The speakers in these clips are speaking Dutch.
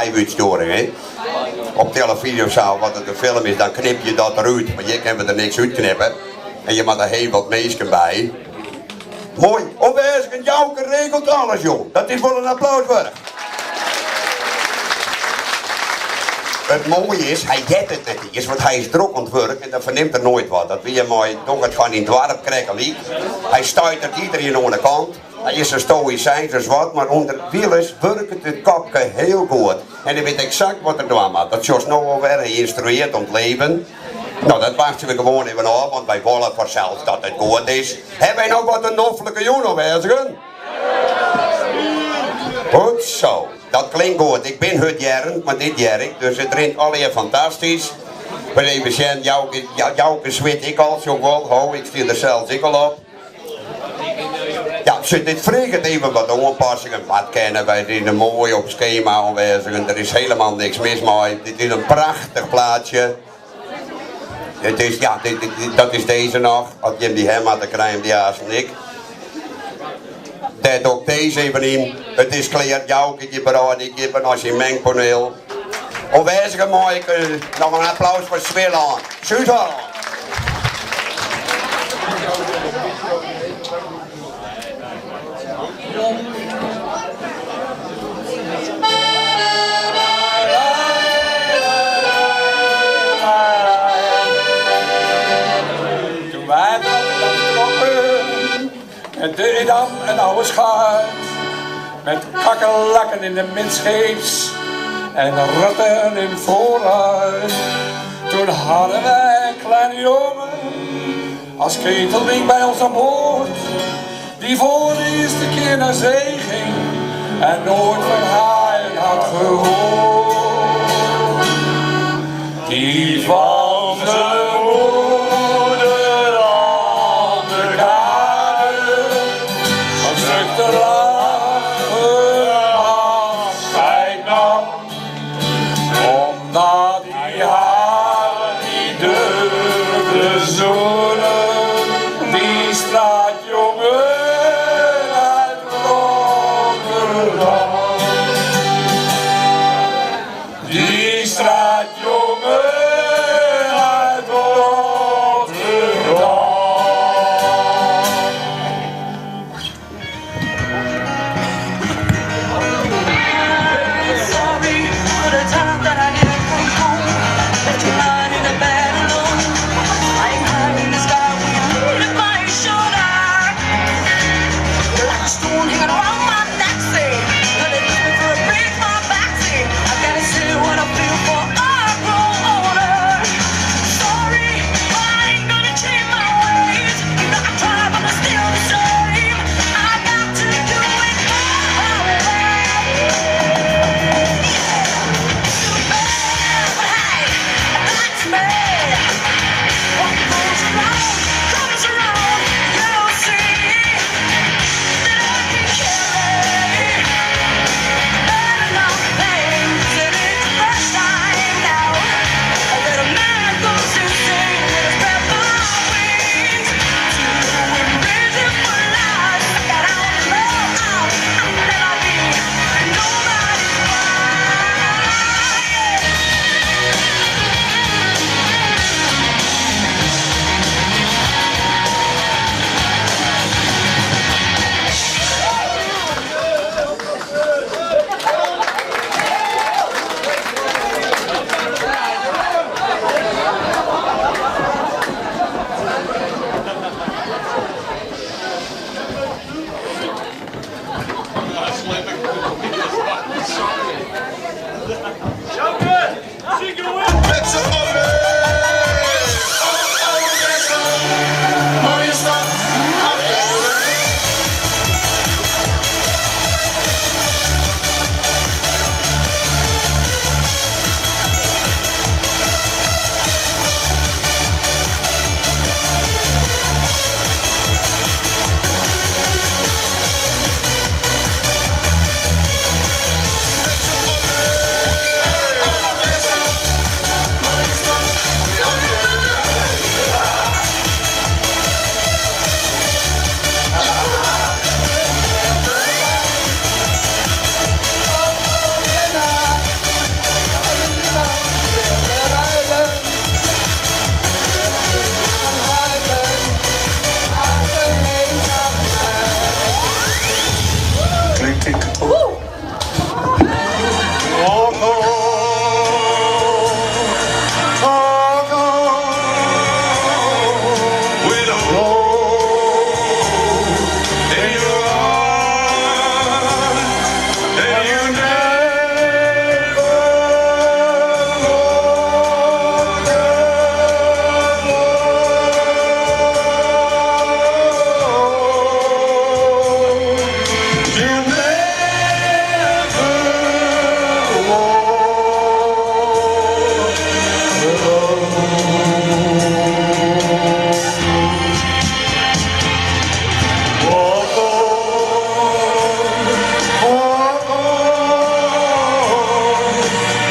uitstoring, hè. Op televisie of zo, wat het een film is, dan knip je dat eruit. Maar je kan er niks uitknippen. En je maakt er heel wat meesken bij. Mooi. Opwijzig, Jouke regelt alles, joh. Dat is wel een applaus waard. Het mooie is, hij jet het net eens, want hij is druk aan het werk en dan verneemt er nooit wat. Dat wil je mooi toch het van in het dorp krijgen. Hij stuitert iedereen aan de kant. Hij is een stoïcijn, dus wat, maar onder wielers werkt het kapje heel goed. En hij weet exact wat er doen moet. Dat is zoals nou alweer, hij instrueert om het leven. Nou, dat wachten we gewoon even af, want wij willen vanzelf dat het goed is. Hebben wij nog wat een noffelijke jongen wijzigen? Goed zo, dat klinkt goed. Ik ben het jaren, maar dit jaar, dus het rent alweer fantastisch. Maar even zien, Jouke zwit ik al, zo wel, ik stil er zelfs ik al op. Ja, dit vreeg het even wat aanpassingen. Wat kennen wij die een mooi op schema aanwijzigen. Er is helemaal niks mis mee. Dit is een prachtig plaatje. Het is, ja, dat is deze nog. Als je die hem had, dan krijg je die haast en ik. Dat ook deze even in. Het is kleer, Jouke, je bereid, ik heb als je mengpaneel. Aanwijzigen mooi, nog een applaus voor Sweerland. Zuid-Holland. Toen wij trokken, met de Edam en oude schaar, met kakkerlakken in de midscheeps en ratten in vooruit. Toen hadden wij een kleine jongen als ketelding bij ons aan boord, die voor de eerste keer naar zee ging en nooit van haaien had gehoord. Die van zijn moeder aan de kade een stuk te lachen afscheid nam, omdat hij haar niet durfde zoenen, die straatjongen uit Rotterdam. Die straatjongen uit Rotterdam. Sorry for the time that I didn't come home. Left you lying in the bed alone. Lying high in the sky with your head by your shoulder. You're like a stone hanging around my neck, say. Now they listen for a break my backseat. I gotta say what I feel for I grow older. Sorry, I ain't gonna change my ways. You know I try, but I'm still the same. I got to do it my way. But hey, that's me. What goes around comes around. You'll see that I can carry better enough things. It is the first time now that a man goes insane with a spread my wings to embrace it for life. That I will love out. I'll never be nobody's wife.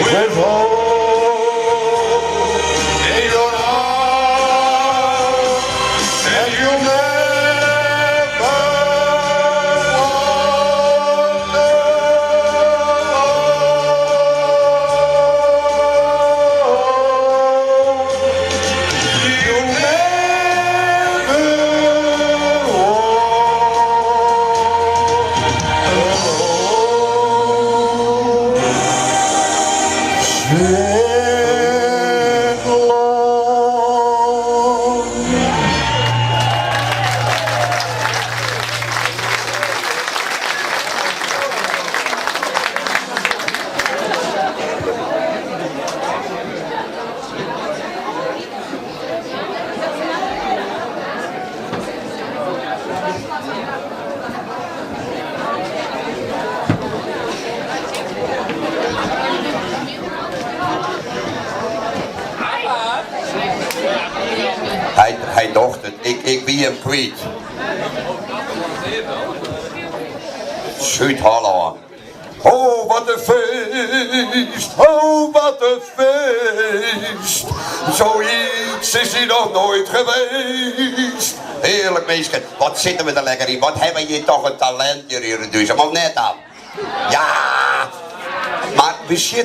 With hope in your heart, and you'll never wander alone. You'll never Hij dacht het, ik wie hem kwijt. Zuid-Holland. Oh, wat een feest! Oh, wat een feest! Zoiets is hier nog nooit geweest. Heerlijk, meisje. Wat zitten we er lekker in? Wat hebben je toch een talent hier, dus. Maar net aan. Ja, maar we zitten.